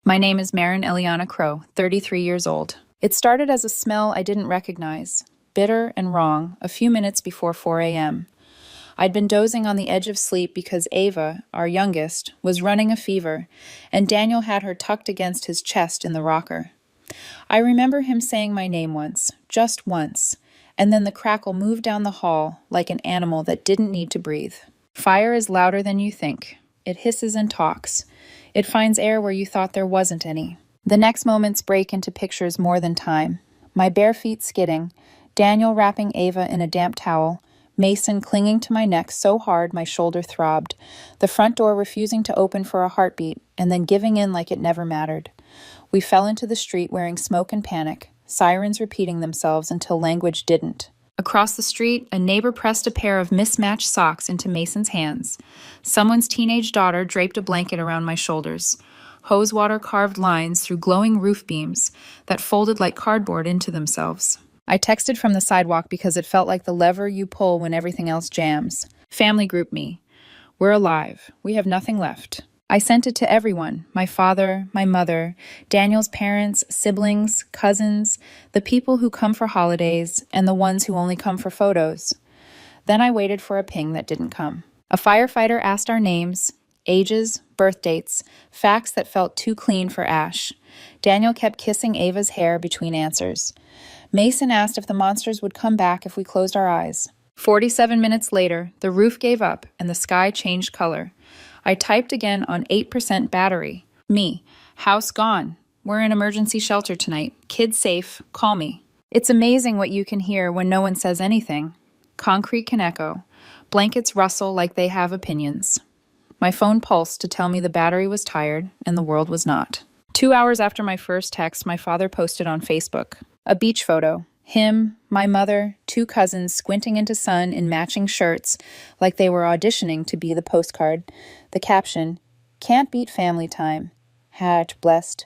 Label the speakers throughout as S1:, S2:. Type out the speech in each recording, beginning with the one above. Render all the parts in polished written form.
S1: My name is Marin Eliana Crow, 33 years old. It started as a smell I didn't recognize, bitter and wrong, a few minutes before 4 a.m. I'd been dozing on the edge of sleep because Ava, our youngest, was running a fever, and Daniel had her tucked against his chest in the rocker. I remember him saying my name once, just once, and then the crackle moved down the hall like an animal that didn't need to breathe. Fire is louder than you think. It hisses and talks. It finds air where you thought there wasn't any. The next moments break into pictures more than time. My bare feet skidding, Daniel wrapping Ava in a damp towel, Mason clinging to my neck so hard my shoulder throbbed, the front door refusing to open for a heartbeat, and then giving in like it never mattered. We fell into the street wearing smoke and panic, sirens repeating themselves until language didn't. Across the street, a neighbor pressed a pair of mismatched socks into Mason's hands. Someone's teenage daughter draped a blanket around my shoulders. Hose water carved lines through glowing roof beams that folded like cardboard into themselves. I texted from the sidewalk because it felt like the lever you pull when everything else jams. Family group me. We're alive. We have nothing left. I sent it to everyone, my father, my mother, Daniel's parents, siblings, cousins, the people who come for holidays, and the ones who only come for photos. Then I waited for a ping that didn't come. A firefighter asked our names, ages, birth dates, facts that felt too clean for Ash. Daniel kept kissing Ava's hair between answers. Mason asked if the monsters would come back if we closed our eyes. 47 minutes later, the roof gave up and the sky changed color. I typed again on 8% battery. Me. House gone. We're in emergency shelter tonight. Kids safe. Call me. It's amazing what you can hear when no one says anything. Concrete can echo. Blankets rustle like they have opinions. My phone pulsed to tell me the battery was tired and the world was not. 2 hours after my first text, my father posted on Facebook. A beach photo. Him, my mother, 2 cousins squinting into sun in matching shirts like they were auditioning to be the postcard. The caption, "Can't beat family time. #blessed.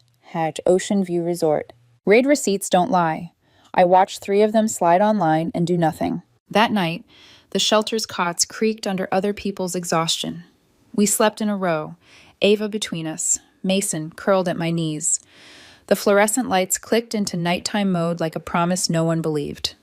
S1: #Ocean View Resort." Raid receipts don't lie. I watched 3 of them slide online and do nothing. That night, the shelter's cots creaked under other people's exhaustion. We slept in a row, Ava between us, Mason curled at my knees. The fluorescent lights clicked into nighttime mode like a promise no one believed.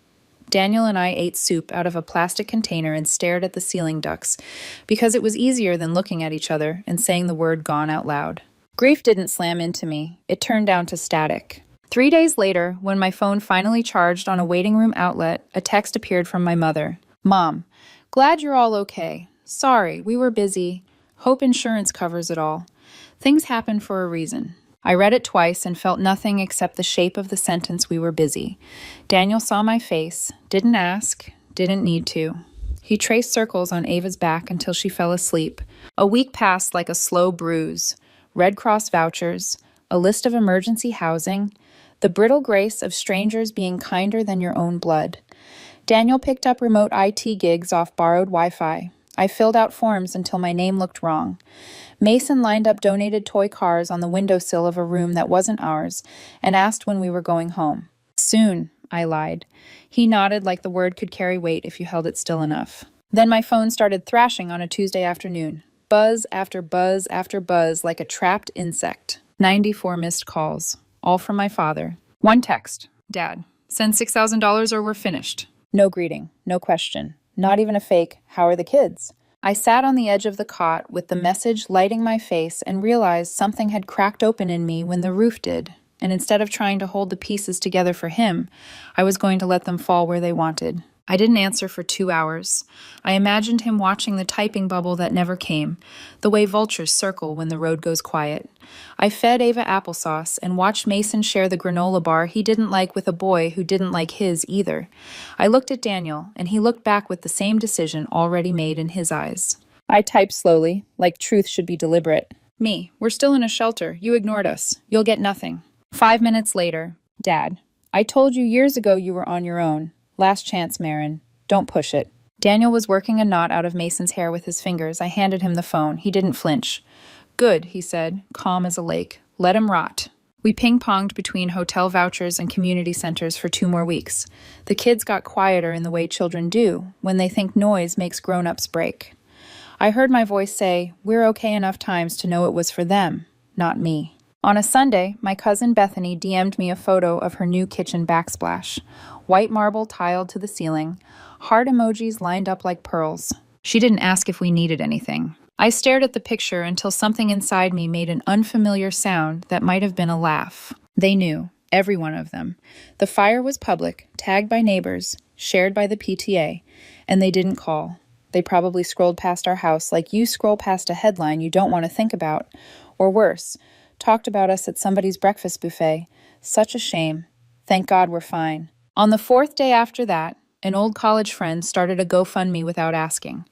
S1: Daniel and I ate soup out of a plastic container and stared at the ceiling ducts because it was easier than looking at each other and saying the word gone out loud. Grief didn't slam into me. It turned down to static. 3 days later, when my phone finally charged on a waiting room outlet, a text appeared from my mother. "Mom, glad you're all okay. Sorry, we were busy. Hope insurance covers it all. Things happen for a reason." I read it twice and felt nothing except the shape of the sentence "we were busy." Daniel saw my face, didn't ask, didn't need to. He traced circles on Ava's back until she fell asleep. A week passed like a slow bruise. Red Cross vouchers, a list of emergency housing, the brittle grace of strangers being kinder than your own blood. Daniel picked up remote IT gigs off borrowed Wi-Fi. I filled out forms until my name looked wrong. Mason lined up donated toy cars on the windowsill of a room that wasn't ours and asked when we were going home. "Soon," I lied. He nodded like the word could carry weight if you held it still enough. Then my phone started thrashing on a Tuesday afternoon. Buzz after buzz after buzz like a trapped insect. 94 missed calls, all from my father. 1 text. "Dad, send $6,000 or we're finished." No greeting, no question. Not even a fake, "How are the kids?" I sat on the edge of the cot with the message lighting my face and realized something had cracked open in me when the roof did, and instead of trying to hold the pieces together for him, I was going to let them fall where they wanted. I didn't answer for 2 hours. I imagined him watching the typing bubble that never came, the way vultures circle when the road goes quiet. I fed Ava applesauce and watched Mason share the granola bar he didn't like with a boy who didn't like his either. I looked at Daniel, and he looked back with the same decision already made in his eyes. I typed slowly, like truth should be deliberate. "Me, we're still in a shelter. You ignored us. You'll get nothing." 5 minutes later, "Dad, I told you years ago you were on your own. Last chance, Marin. Don't push it." Daniel was working a knot out of Mason's hair with his fingers. I handed him the phone. He didn't flinch. "Good," he said, calm as a lake. "Let him rot." We ping-ponged between hotel vouchers and community centers for 2 more weeks. The kids got quieter in the way children do, when they think noise makes grown-ups break. I heard my voice say, "We're okay enough times to know it was for them, not me." On a Sunday, my cousin Bethany DM'd me a photo of her new kitchen backsplash. White marble tiled to the ceiling, heart emojis lined up like pearls. She didn't ask if we needed anything. I stared at the picture until something inside me made an unfamiliar sound that might have been a laugh. They knew, every one of them. The fire was public, tagged by neighbors, shared by the PTA, and they didn't call. They probably scrolled past our house like you scroll past a headline you don't want to think about. Or worse, talked about us at somebody's breakfast buffet. Such a shame. Thank God we're fine. On the fourth day after that, an old college friend started a GoFundMe without asking.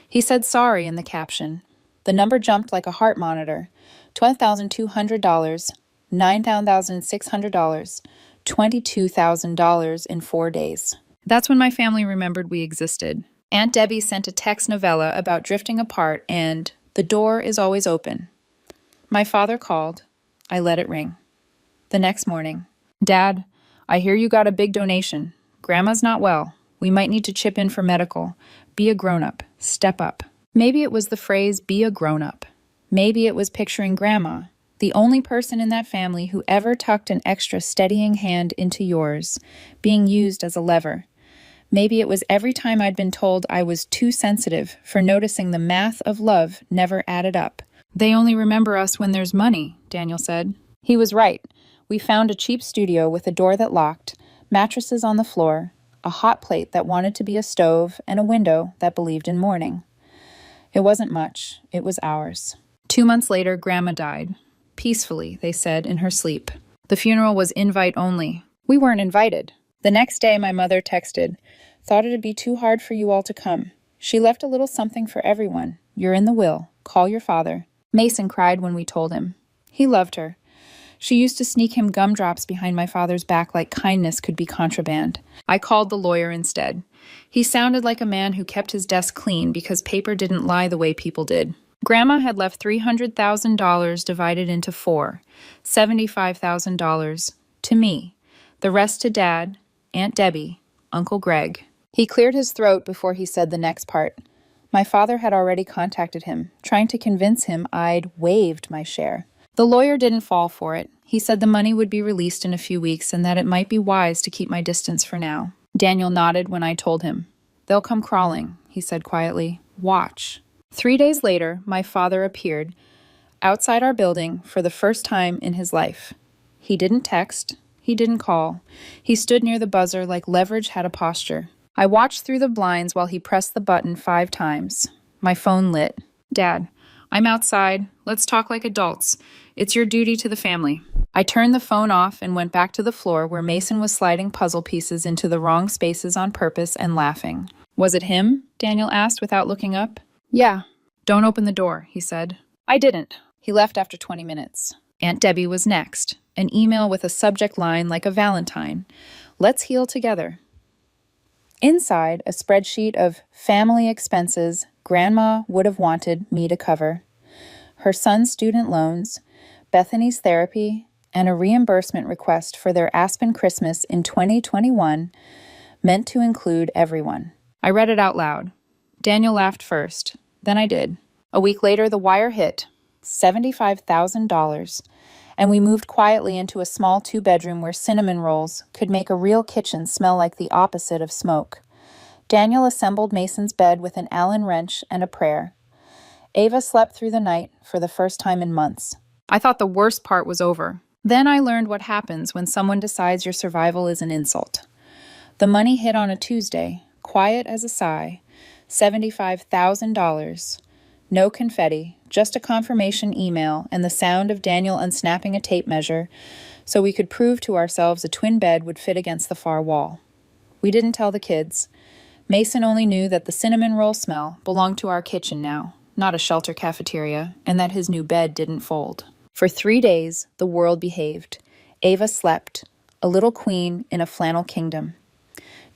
S1: He said sorry in the caption. The number jumped like a heart monitor. $12,200, $9,600, $22,000 in 4 days. That's when my family remembered we existed. Aunt Debbie sent a text novella about drifting apart and the door is always open. My father called. I let it ring. The next morning, Dad, I hear you got a big donation. Grandma's not well. We might need to chip in for medical. Be a grown-up. Step up. Maybe it was the phrase, be a grown-up. Maybe it was picturing Grandma, the only person in that family who ever tucked an extra steadying hand into yours, being used as a lever. Maybe it was every time I'd been told I was too sensitive for noticing the math of love never added up. They only remember us when there's money, Daniel said. He was right. We found a cheap studio with a door that locked, mattresses on the floor, a hot plate that wanted to be a stove, and a window that believed in morning. It wasn't much. It was ours. 2 months later, Grandma died. Peacefully, they said, in her sleep. The funeral was invite only. We weren't invited. The next day, my mother texted, "Thought it'd be too hard for you all to come. She left a little something for everyone. You're in the will. Call your father." Mason cried when we told him. He loved her. She used to sneak him gumdrops behind my father's back like kindness could be contraband. I called the lawyer instead. He sounded like a man who kept his desk clean because paper didn't lie the way people did. Grandma had left $300,000 divided into 4, $75,000 to me, the rest to Dad, Aunt Debbie, Uncle Greg. He cleared his throat before he said the next part. My father had already contacted him, trying to convince him I'd waived my share. The lawyer didn't fall for it. He said the money would be released in a few weeks and that it might be wise to keep my distance for now. Daniel nodded when I told him. "They'll come crawling," he said quietly. "Watch." 3 days later, my father appeared outside our building for the first time in his life. He didn't text. He didn't call. He stood near the buzzer like leverage had a posture. I watched through the blinds while he pressed the button 5 times. My phone lit. "Dad, I'm outside. Let's talk like adults. It's your duty to the family." I turned the phone off and went back to the floor where Mason was sliding puzzle pieces into the wrong spaces on purpose and laughing. "Was it him?" Daniel asked without looking up. "Yeah." "Don't open the door," he said. I didn't. He left after 20 minutes. Aunt Debbie was next. An email with a subject line like a Valentine. "Let's heal together." Inside, a spreadsheet of family expenses Grandma would have wanted me to cover. Her son's student loans, Bethany's therapy, and a reimbursement request for their Aspen Christmas in 2021 meant to include everyone. I read it out loud. Daniel laughed first. Then I did. A week later, the wire hit. $75,000. And we moved quietly into a small 2-bedroom where cinnamon rolls could make a real kitchen smell like the opposite of smoke. Daniel assembled Mason's bed with an Allen wrench and a prayer. Ava slept through the night for the first time in months. I thought the worst part was over. Then I learned what happens when someone decides your survival is an insult. The money hit on a Tuesday, quiet as a sigh. $75,000. No confetti, just a confirmation email and the sound of Daniel unsnapping a tape measure so we could prove to ourselves a twin bed would fit against the far wall. We didn't tell the kids. Mason only knew that the cinnamon roll smell belonged to our kitchen now, not a shelter cafeteria, and that his new bed didn't fold. For 3 days, the world behaved. Ava slept, a little queen in a flannel kingdom.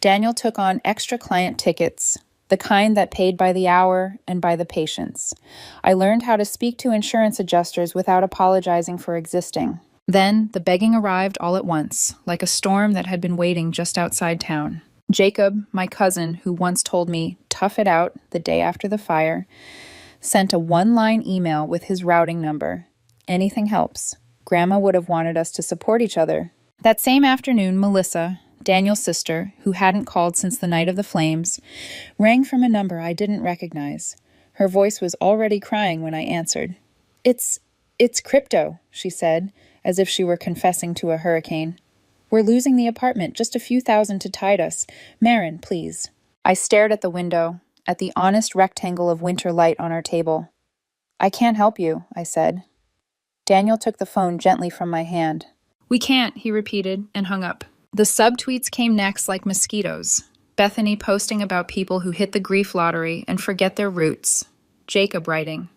S1: Daniel took on extra client tickets, the kind that paid by the hour and by the patients. I learned how to speak to insurance adjusters without apologizing for existing. Then the begging arrived all at once, like a storm that had been waiting just outside town. Jacob, my cousin, who once told me, "Tough it out," the day after the fire, sent a 1-line email with his routing number. Anything helps. Grandma would have wanted us to support each other. That same afternoon, Melissa, Daniel's sister, who hadn't called since the night of the flames, rang from a number I didn't recognize. Her voice was already crying when I answered. It's crypto, she said, as if she were confessing to a hurricane. We're losing the apartment, just a few thousand to tide us. Marin, please. I stared at the window, at the honest rectangle of winter light on our table. I can't help you, I said. Daniel took the phone gently from my hand. We can't, he repeated, and hung up. The subtweets came next like mosquitoes. Bethany posting about people who hit the grief lottery and forget their roots. Jacob writing,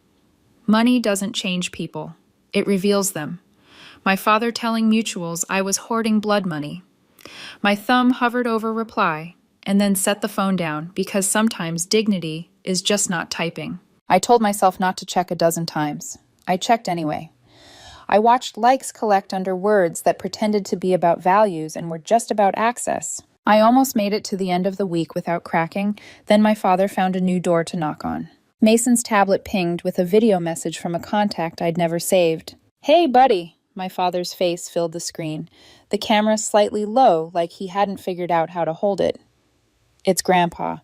S1: money doesn't change people. It reveals them. My father telling mutuals I was hoarding blood money. My thumb hovered over reply and then set the phone down because sometimes dignity is just not typing. I told myself not to check a dozen times. I checked anyway. I watched likes collect under words that pretended to be about values and were just about access. I almost made it to the end of the week without cracking, then my father found a new door to knock on. Mason's tablet pinged with a video message from a contact I'd never saved. Hey, buddy! My father's face filled the screen, the camera slightly low like he hadn't figured out how to hold it. It's Grandpa.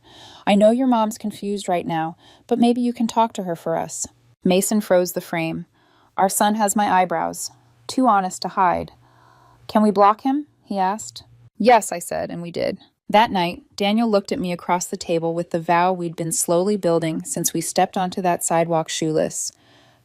S1: I know your mom's confused right now, but maybe you can talk to her for us. Mason froze the frame. Our son has my eyebrows. Too honest to hide. Can we block him? He asked. Yes, I said, and we did. That night, Daniel looked at me across the table with the vow we'd been slowly building since we stepped onto that sidewalk shoeless.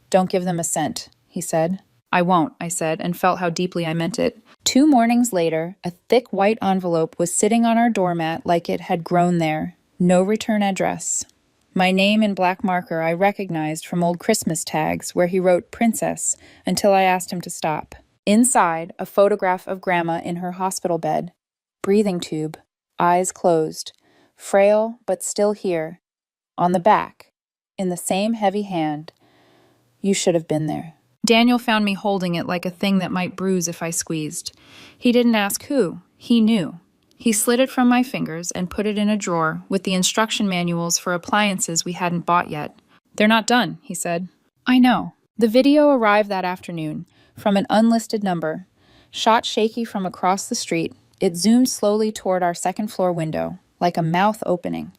S1: Don't give them a cent, he said. I won't, I said, and felt how deeply I meant it. 2 mornings later, a thick white envelope was sitting on our doormat like it had grown there. No return address. My name in black marker I recognized from old Christmas tags where he wrote Princess until I asked him to stop. Inside, a photograph of Grandma in her hospital bed. Breathing tube. Eyes closed. Frail, but still here. On the back, in the same heavy hand, you should have been there. Daniel found me holding it like a thing that might bruise if I squeezed. He didn't ask who. He knew. He slid it from my fingers and put it in a drawer with the instruction manuals for appliances we hadn't bought yet. They're not done, he said. I know. The video arrived that afternoon, from an unlisted number. Shot shaky from across the street, it zoomed slowly toward our second-floor window, like a mouth opening.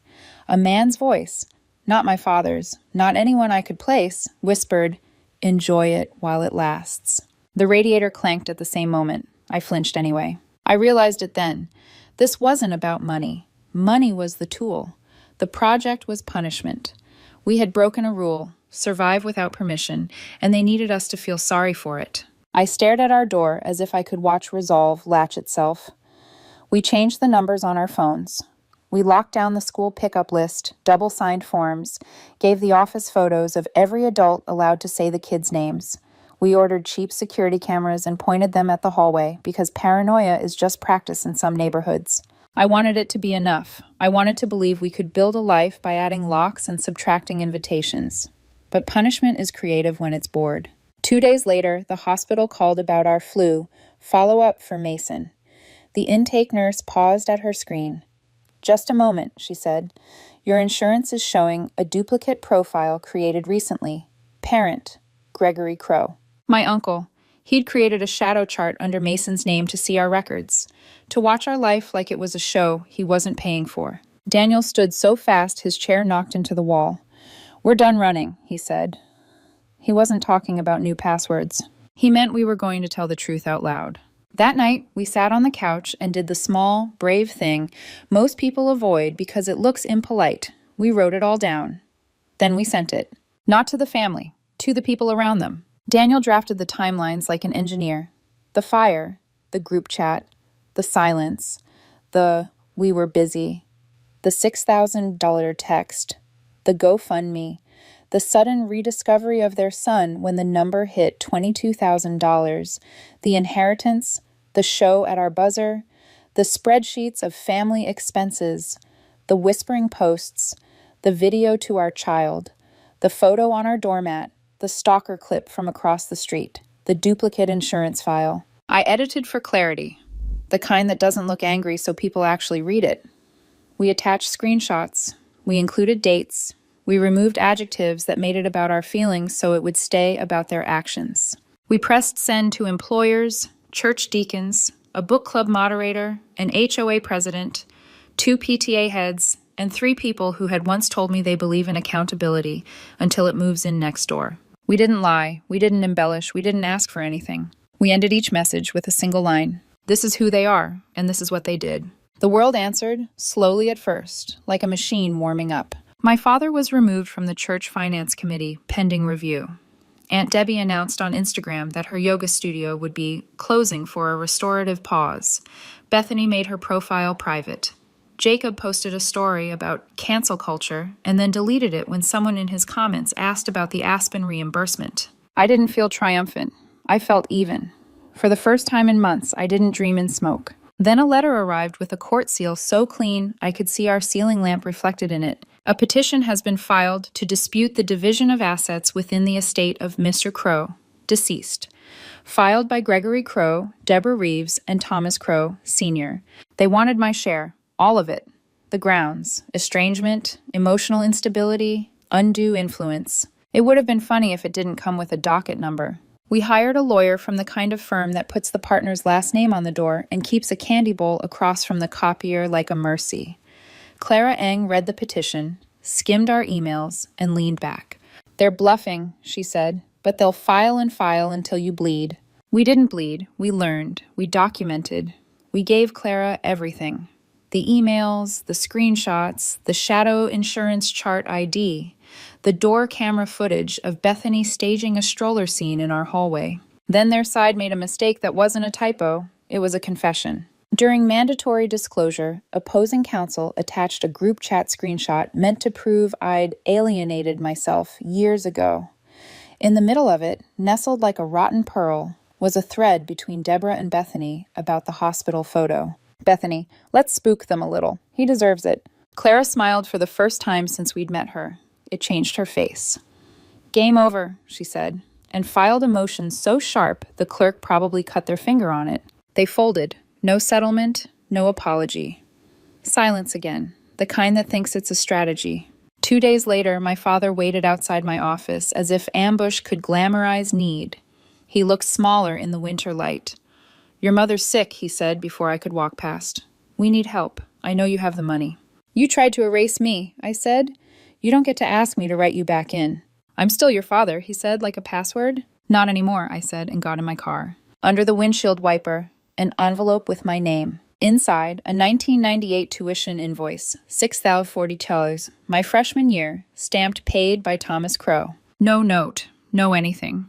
S1: A man's voice, not my father's, not anyone I could place, whispered, "Enjoy it while it lasts." The radiator clanked at the same moment. I flinched anyway. I realized it then. This wasn't about money. Money was the tool. The project was punishment. We had broken a rule, survive without permission, and they needed us to feel sorry for it. I stared at our door as if I could watch resolve latch itself. We changed the numbers on our phones. We locked down the school pickup list, double-signed forms, gave the office photos of every adult allowed to say the kids' names. We ordered cheap security cameras and pointed them at the hallway because paranoia is just practice in some neighborhoods. I wanted it to be enough. I wanted to believe we could build a life by adding locks and subtracting invitations. But punishment is creative when it's bored. 2 days later, the hospital called about our flu, follow-up for Mason. The intake nurse paused at her screen. Just a moment, she said. Your insurance is showing a duplicate profile created recently. Parent, Gregory Crow. My uncle. He'd created a shadow chart under Mason's name to see our records, to watch our life like it was a show he wasn't paying for. Daniel stood so fast his chair knocked into the wall. We're done running, he said. He wasn't talking about new passwords. He meant we were going to tell the truth out loud. That night, we sat on the couch and did the small, brave thing most people avoid because it looks impolite. We wrote it all down. Then we sent it. Not to the family, to the people around them. Daniel drafted the timelines like an engineer. The fire, the group chat, the silence, the "we were busy," the $6,000 text, the GoFundMe, the sudden rediscovery of their son when the number hit $22,000, the inheritance, the show at our buzzer, the spreadsheets of family expenses, the whispering posts, the video to our child, the photo on our doormat, the stalker clip from across the street, the duplicate insurance file. I edited for clarity, the kind that doesn't look angry so people actually read it. We attached screenshots. We included dates. We removed adjectives that made it about our feelings so it would stay about their actions. We pressed send to employers, church deacons, a book club moderator, an HOA president, 2 PTA heads, and 3 people who had once told me they believe in accountability until it moves in next door. We didn't lie, we didn't embellish, we didn't ask for anything. We ended each message with a single line. This is who they are, and this is what they did. The world answered, slowly at first, like a machine warming up. My father was removed from the church finance committee, pending review. Aunt Debbie announced on Instagram that her yoga studio would be closing for a restorative pause. Bethany made her profile private. Jacob posted a story about cancel culture and then deleted it when someone in his comments asked about the Aspen reimbursement. I didn't feel triumphant. I felt even. For the first time in months, I didn't dream in smoke. Then a letter arrived with a court seal so clean I could see our ceiling lamp reflected in it. A petition has been filed to dispute the division of assets within the estate of Mr. Crow, deceased. Filed by Gregory Crow, Deborah Reeves, and Thomas Crow, Sr. They wanted my share, all of it. The grounds, estrangement, emotional instability, undue influence. It would have been funny if it didn't come with a docket number. We hired a lawyer from the kind of firm that puts the partner's last name on the door and keeps a candy bowl across from the copier like a mercy. Clara Eng read the petition, skimmed our emails, and leaned back. They're bluffing, she said, but they'll file and file until you bleed. We didn't bleed. We learned. We documented. We gave Clara everything. The emails, the screenshots, the shadow insurance chart ID, the door camera footage of Bethany staging a stroller scene in our hallway. Then their side made a mistake that wasn't a typo. It was a confession. During mandatory disclosure, opposing counsel attached a group chat screenshot meant to prove I'd alienated myself years ago. In the middle of it, nestled like a rotten pearl, was a thread between Deborah and Bethany about the hospital photo. Bethany, let's spook them a little. He deserves it. Clara smiled for the first time since we'd met her. It changed her face. Game over, she said, and filed a motion so sharp the clerk probably cut their finger on it. They folded. No settlement, no apology. Silence again, the kind that thinks it's a strategy. 2 days later, my father waited outside my office as if ambush could glamorize need. He looked smaller in the winter light. Your mother's sick, he said before I could walk past. We need help. I know you have the money. You tried to erase me, I said. You don't get to ask me to write you back in. I'm still your father, he said, like a password. Not anymore, I said, and got in my car. Under the windshield wiper, an envelope with my name. Inside, a 1998 tuition invoice, $6,040, my freshman year, stamped paid by Thomas Crow. No note, no anything.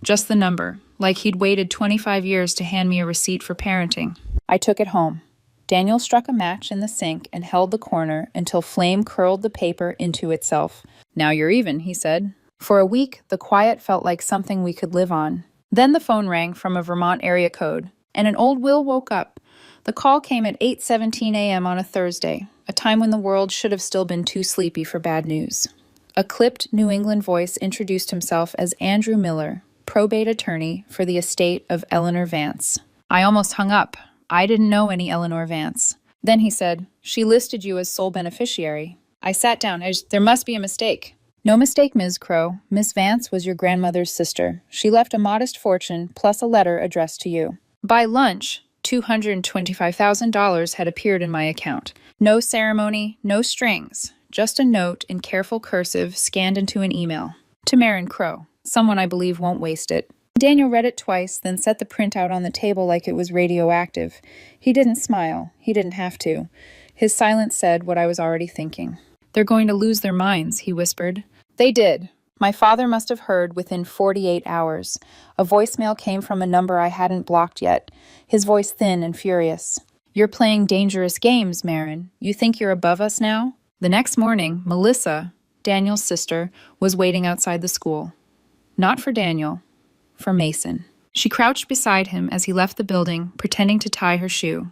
S1: Just the number, like he'd waited 25 years to hand me a receipt for parenting. I took it home. Daniel struck a match in the sink and held the corner until flame curled the paper into itself. Now you're even, he said. For a week, the quiet felt like something we could live on. Then the phone rang from a Vermont area code, and an old Will woke up. The call came at 8:17 a.m. on a Thursday, a time when the world should have still been too sleepy for bad news. A clipped New England voice introduced himself as Andrew Miller, probate attorney for the estate of Eleanor Vance. I almost hung up. I didn't know any Eleanor Vance. Then he said, she listed you as sole beneficiary. I sat down. There must be a mistake. No mistake, Ms. Crow. Miss Vance was your grandmother's sister. She left a modest fortune plus a letter addressed to you. By lunch, $225,000 had appeared in my account. No ceremony, no strings, just a note in careful cursive scanned into an email. To Marin Crow, someone I believe won't waste it. Daniel read it twice, then set the printout on the table like it was radioactive. He didn't smile. He didn't have to. His silence said what I was already thinking. They're going to lose their minds, he whispered. They did. My father must have heard within 48 hours. A voicemail came from a number I hadn't blocked yet, his voice thin and furious. You're playing dangerous games, Marin. You think you're above us now? The next morning, Melissa, Daniel's sister, was waiting outside the school. Not for Daniel, for Mason. She crouched beside him as he left the building, pretending to tie her shoe.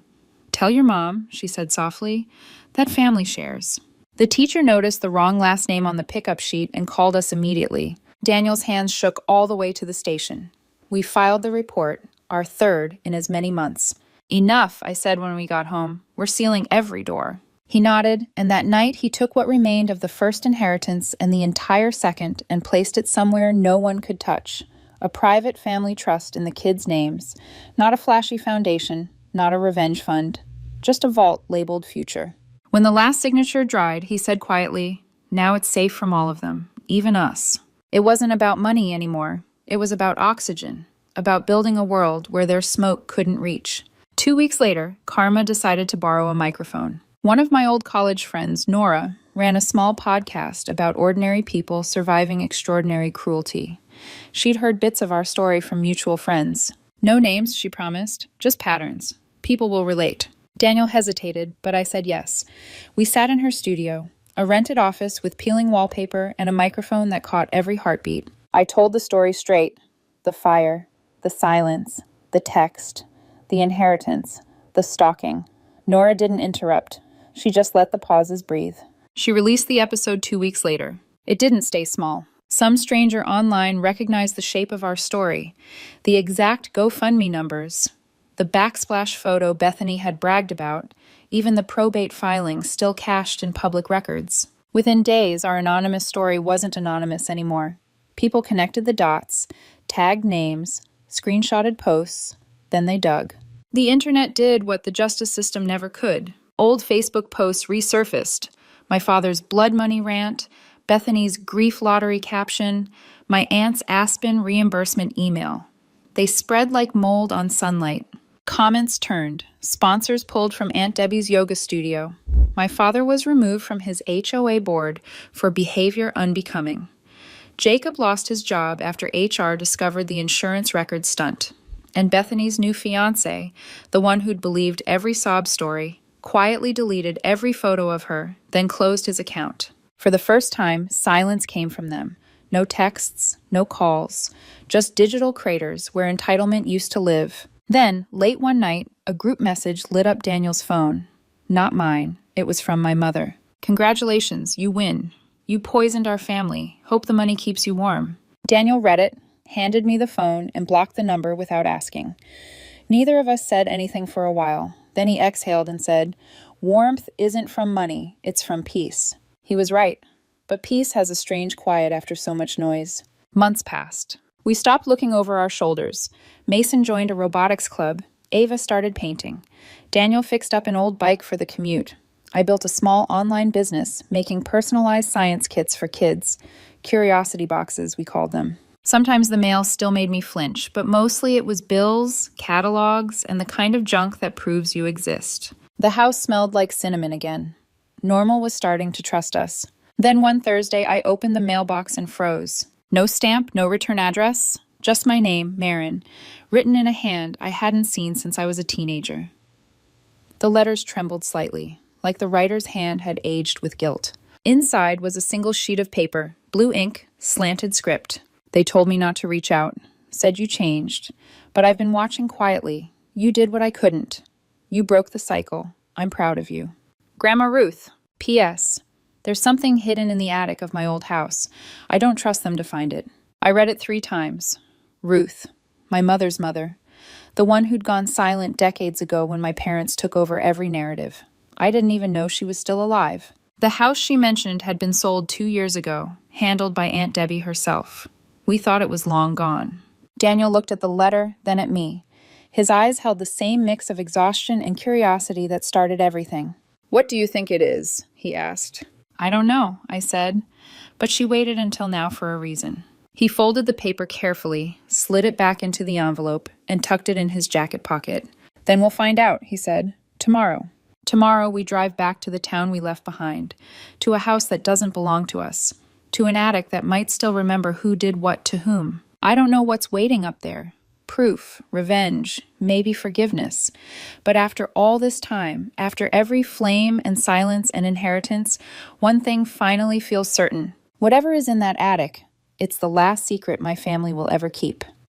S1: Tell your mom, she said softly, that family shares. The teacher noticed the wrong last name on the pickup sheet and called us immediately. Daniel's hands shook all the way to the station. We filed the report, our third in as many months. Enough, I said when we got home. We're sealing every door. He nodded, and that night he took what remained of the first inheritance and the entire second and placed it somewhere no one could touch. A private family trust in the kids' names, not a flashy foundation, not a revenge fund, just a vault labeled future. When the last signature dried, he said quietly, "Now it's safe from all of them, even us." It wasn't about money anymore. It was about oxygen, about building a world where their smoke couldn't reach. 2 weeks later, Karma decided to borrow a microphone. One of my old college friends, Nora, ran a small podcast about ordinary people surviving extraordinary cruelty. She'd heard bits of our story from mutual friends. No names, she promised, just patterns. People will relate. Daniel hesitated, but I said yes. We sat in her studio, a rented office with peeling wallpaper and a microphone that caught every heartbeat. I told the story straight. The fire, the silence, the text, the inheritance, the stalking. Nora didn't interrupt. She just let the pauses breathe. She released the episode 2 weeks later. It didn't stay small. Some stranger online recognized the shape of our story, the exact GoFundMe numbers, the backsplash photo Bethany had bragged about, even the probate filings still cached in public records. Within days, our anonymous story wasn't anonymous anymore. People connected the dots, tagged names, screenshotted posts, then they dug. The internet did what the justice system never could. Old Facebook posts resurfaced. My father's blood money rant, Bethany's grief lottery caption, my aunt's Aspen reimbursement email. They spread like mold on sunlight. Comments turned. Sponsors pulled from Aunt Debbie's yoga studio. My father was removed from his HOA board for behavior unbecoming. Jacob lost his job after HR discovered the insurance record stunt. And Bethany's new fiancé, the one who'd believed every sob story, quietly deleted every photo of her, then closed his account. For the first time, silence came from them. No texts, no calls, just digital craters where entitlement used to live. Then, late one night, a group message lit up Daniel's phone. Not mine. It was from my mother. "Congratulations, you win. You poisoned our family. Hope the money keeps you warm." Daniel read it, handed me the phone, and blocked the number without asking. Neither of us said anything for a while. Then he exhaled and said, "Warmth isn't from money, it's from peace." He was right, but peace has a strange quiet after so much noise. Months passed. We stopped looking over our shoulders. Mason joined a robotics club. Ava started painting. Daniel fixed up an old bike for the commute. I built a small online business making personalized science kits for kids. Curiosity boxes, we called them. Sometimes the mail still made me flinch, but mostly it was bills, catalogs, and the kind of junk that proves you exist. The house smelled like cinnamon again. Normal was starting to trust us. Then one Thursday, I opened the mailbox and froze. No stamp, no return address, just my name, Marin, written in a hand I hadn't seen since I was a teenager. The letters trembled slightly, like the writer's hand had aged with guilt. Inside was a single sheet of paper, blue ink, slanted script. They told me not to reach out, said you changed, but I've been watching quietly. You did what I couldn't. You broke the cycle. I'm proud of you. Grandma Ruth, P.S. There's something hidden in the attic of my old house. I don't trust them to find it. I read it 3 times. Ruth, my mother's mother, the one who'd gone silent decades ago when my parents took over every narrative. I didn't even know she was still alive. The house she mentioned had been sold 2 years ago, handled by Aunt Debbie herself. We thought it was long gone. Daniel looked at the letter, then at me. His eyes held the same mix of exhaustion and curiosity that started everything. "What do you think it is?" he asked. "I don't know," I said, but she waited until now for a reason. He folded the paper carefully, slid it back into the envelope, and tucked it in his jacket pocket. "Then we'll find out," he said. "Tomorrow. Tomorrow we drive back to the town we left behind, to a house that doesn't belong to us, to an attic that might still remember who did what to whom. I don't know what's waiting up there. Proof, revenge, maybe forgiveness. But after all this time, after every flame and silence and inheritance, one thing finally feels certain. Whatever is in that attic, it's the last secret my family will ever keep."